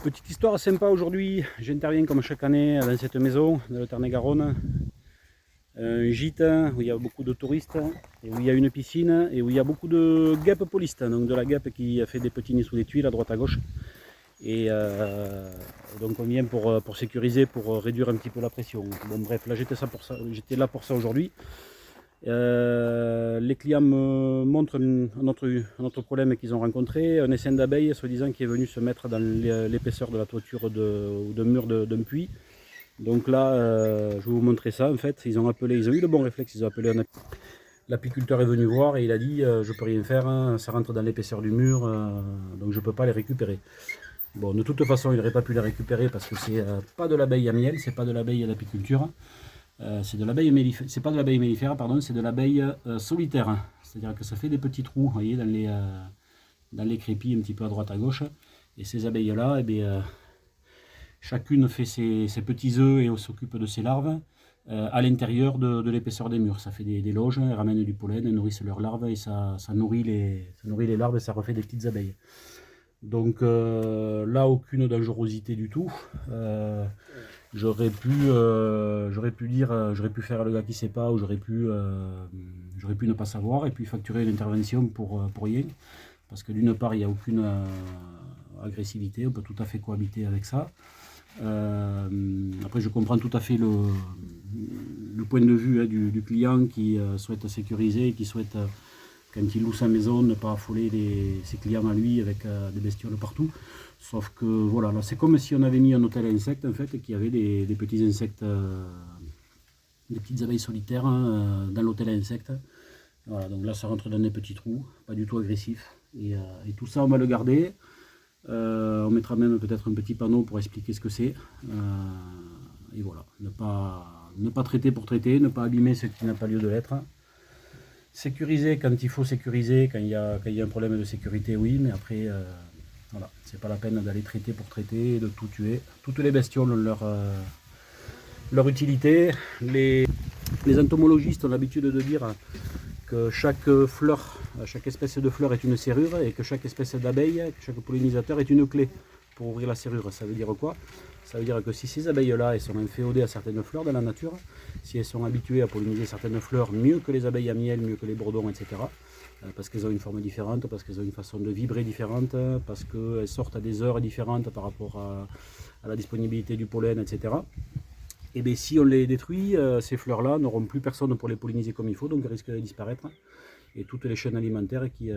Petite histoire sympa aujourd'hui, j'interviens comme chaque année dans cette maison dans le Tarn-et-Garonne. Un gîte où il y a beaucoup de touristes, et où il y a une piscine et où il y a beaucoup de guêpes polistes, donc de la guêpe qui fait des petits nids sous les tuiles à droite à gauche. Et donc on vient pour sécuriser, pour réduire un petit peu la pression. Bon bref, là j'étais là pour ça aujourd'hui. Les clients me montrent un autre problème qu'ils ont rencontré, un essaim d'abeilles soi-disant qui est venu se mettre dans l'épaisseur de la toiture ou de mur d'un puits. Donc là, je vais vous montrer ça en fait. Ils ont eu le bon réflexe, ils ont appelé l'apiculteur est venu voir et il a dit je peux rien faire, hein, ça rentre dans l'épaisseur du mur, donc je peux pas les récupérer. Bon, de toute façon, il n'aurait pas pu les récupérer parce que c'est pas de l'abeille à miel, c'est pas de l'abeille à l'apiculture. C'est de l'abeille mellifère, c'est pas de l'abeille mellifère, pardon, c'est de l'abeille solitaire. C'est-à-dire que ça fait des petits trous, vous voyez, dans les crépis, un petit peu à droite à gauche. Et ces abeilles-là, eh bien, chacune fait ses petits œufs et s'occupe de ses larves à l'intérieur de l'épaisseur des murs. Ça fait des loges, elles ramènent du pollen, elles nourrissent leurs larves et ça nourrit les larves et ça refait des petites abeilles. Donc là, aucune dangerosité du tout. J'aurais pu faire le gars qui sait pas, ou j'aurais pu ne pas savoir et puis facturer l'intervention pour rien. Parce que d'une part, il n'y a aucune agressivité, on peut tout à fait cohabiter avec ça. Après, je comprends tout à fait le point de vue du client qui souhaite sécuriser, qui souhaite, quand il loue sa maison, ne pas affoler ses clients à lui avec des bestioles partout. Sauf que voilà, là c'est comme si on avait mis un hôtel à insectes en fait, et qu'il y avait des petits insectes, des petites abeilles solitaires dans l'hôtel à insectes. Voilà, donc là ça rentre dans des petits trous, pas du tout agressif. Et tout ça on va le garder. On mettra même peut-être un petit panneau pour expliquer ce que c'est. Et voilà, ne pas traiter pour traiter, ne pas abîmer ce qui n'a pas lieu de l'être. Sécuriser quand il faut sécuriser, quand il y a un problème de sécurité, oui, mais après, voilà, c'est pas la peine d'aller traiter pour traiter et de tout tuer. Toutes les bestioles ont leur utilité. Les entomologistes ont l'habitude de dire que chaque espèce de fleur est une serrure et que chaque espèce d'abeille, chaque pollinisateur est une clé pour ouvrir la serrure. Ça veut dire quoi? Ça veut dire que si ces abeilles-là sont inféodées à certaines fleurs de la nature, si elles sont habituées à polliniser certaines fleurs mieux que les abeilles à miel, mieux que les bourdons, etc., parce qu'elles ont une forme différente, parce qu'elles ont une façon de vibrer différente, parce qu'elles sortent à des heures différentes par rapport à la disponibilité du pollen, etc., et bien si on les détruit, ces fleurs-là n'auront plus personne pour les polliniser comme il faut, donc elles risquent de disparaître. Et toutes les chaînes alimentaires qui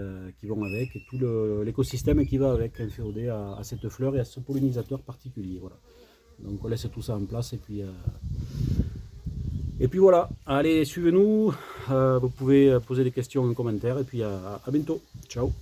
vont avec, et tout l'écosystème qui va avec, inféodé à cette fleur et à ce pollinisateur particulier. Voilà. Donc on laisse tout ça en place et puis voilà. Allez, suivez-nous, vous pouvez poser des questions en commentaire et puis à bientôt. Ciao.